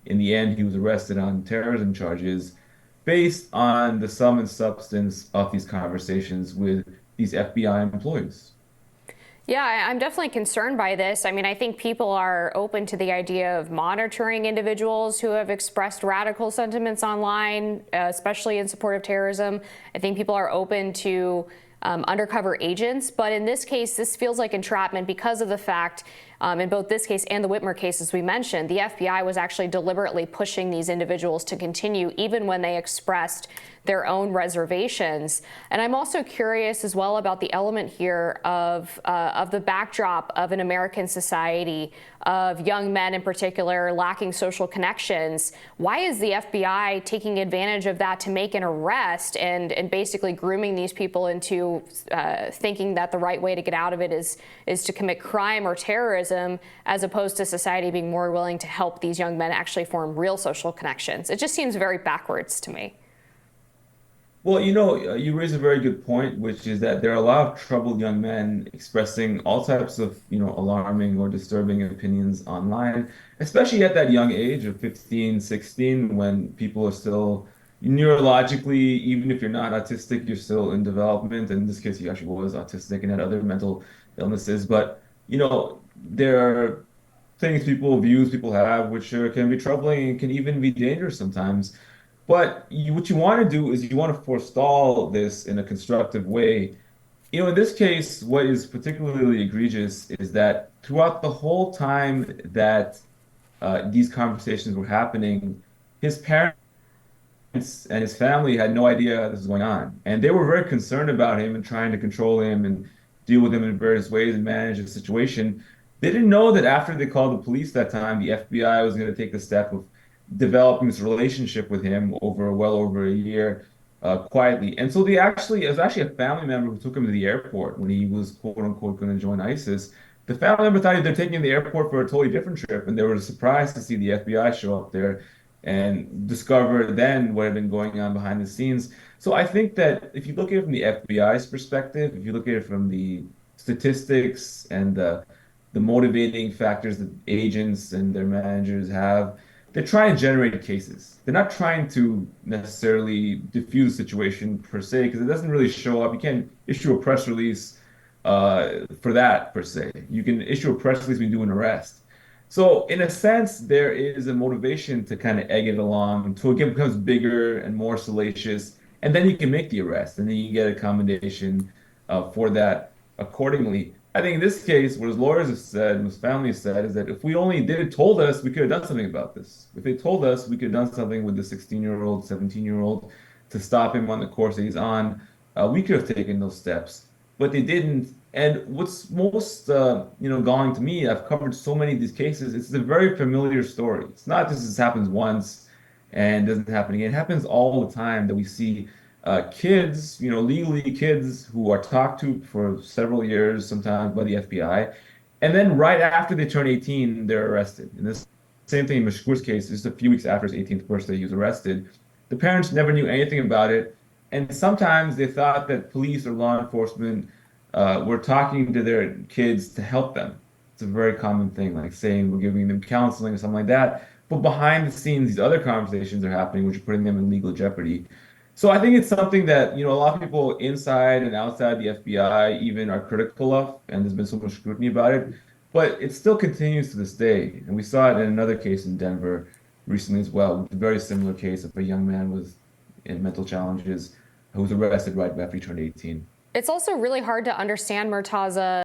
in the end, he was arrested on terrorism charges based on the sum and substance of these conversations with these FBI employees. Yeah, I'm definitely concerned by this. I mean, I think people are open to the idea of monitoring individuals who have expressed radical sentiments online, especially in support of terrorism. I think people are open to undercover agents, but in this case, this feels like entrapment because of the fact, in both this case and the Whitmer case, as we mentioned, the FBI was actually deliberately pushing these individuals to continue, even when they expressed their own reservations. And I'm also curious as well about the element here of the backdrop of an American society of young men in particular lacking social connections. Why is the FBI taking advantage of that to make an arrest and basically grooming these people into thinking that the right way to get out of it is to commit crime or terrorism, as opposed to society being more willing to help these young men actually form real social connections? It just seems very backwards to me. Well, you raise a very good point, which is that there are a lot of troubled young men expressing all types of, alarming or disturbing opinions online, especially at that young age of 15, 16, when people are still neurologically, even if you're not autistic, you're still in development. And in this case, he actually was autistic and had other mental illnesses. But, there are views people have, which can be troubling and can even be dangerous sometimes. But what you want to do is you want to forestall this in a constructive way. In this case, what is particularly egregious is that throughout the whole time that these conversations were happening, his parents and his family had no idea this was going on. And they were very concerned about him and trying to control him and deal with him in various ways and manage the situation. They didn't know that after they called the police that time, the FBI was going to take the step of developing this relationship with him over well over a year, quietly. And so it was actually a family member who took him to the airport when he was quote unquote going to join ISIS. The family member thought they're taking him to the airport for a totally different trip, and they were surprised to see the FBI show up there and discover then what had been going on behind the scenes. So I think that if you look at it from the FBI's perspective, if you look at it from the statistics and the motivating factors that agents and their managers have, they're trying to generate cases. They're not trying to necessarily diffuse the situation per se, because it doesn't really show up. You can't issue a press release for that per se. You can issue a press release when you do an arrest. So in a sense, there is a motivation to kind of egg it along until it becomes bigger and more salacious, and then you can make the arrest, and then you get a commendation for that accordingly. I think in this case, what his lawyers have said and his family has said is that if we only did it, told us, we could have done something about this. If they told us, we could have done something with the 16-year-old, 17-year-old to stop him on the course that he's on. We could have taken those steps, but they didn't. And what's most, galling to me, I've covered so many of these cases. It's a very familiar story. It's not just this happens once and doesn't happen again. It happens all the time that we see kids, legally kids who are talked to for several years, sometimes by the FBI, and then right after they turn 18, they're arrested. And this same thing in Mashkur's case, just a few weeks after his 18th birthday, he was arrested. The parents never knew anything about it, and sometimes they thought that police or law enforcement were talking to their kids to help them. It's a very common thing, like saying we're giving them counseling or something like that. But behind the scenes, these other conversations are happening, which are putting them in legal jeopardy. So I think it's something that, a lot of people inside and outside the FBI even are critical of, and there's been so much scrutiny about it. But it still continues to this day. And we saw it in another case in Denver recently as well, a very similar case of a young man with in mental challenges who was arrested right after he turned 18. It's also really hard to understand, Murtaza,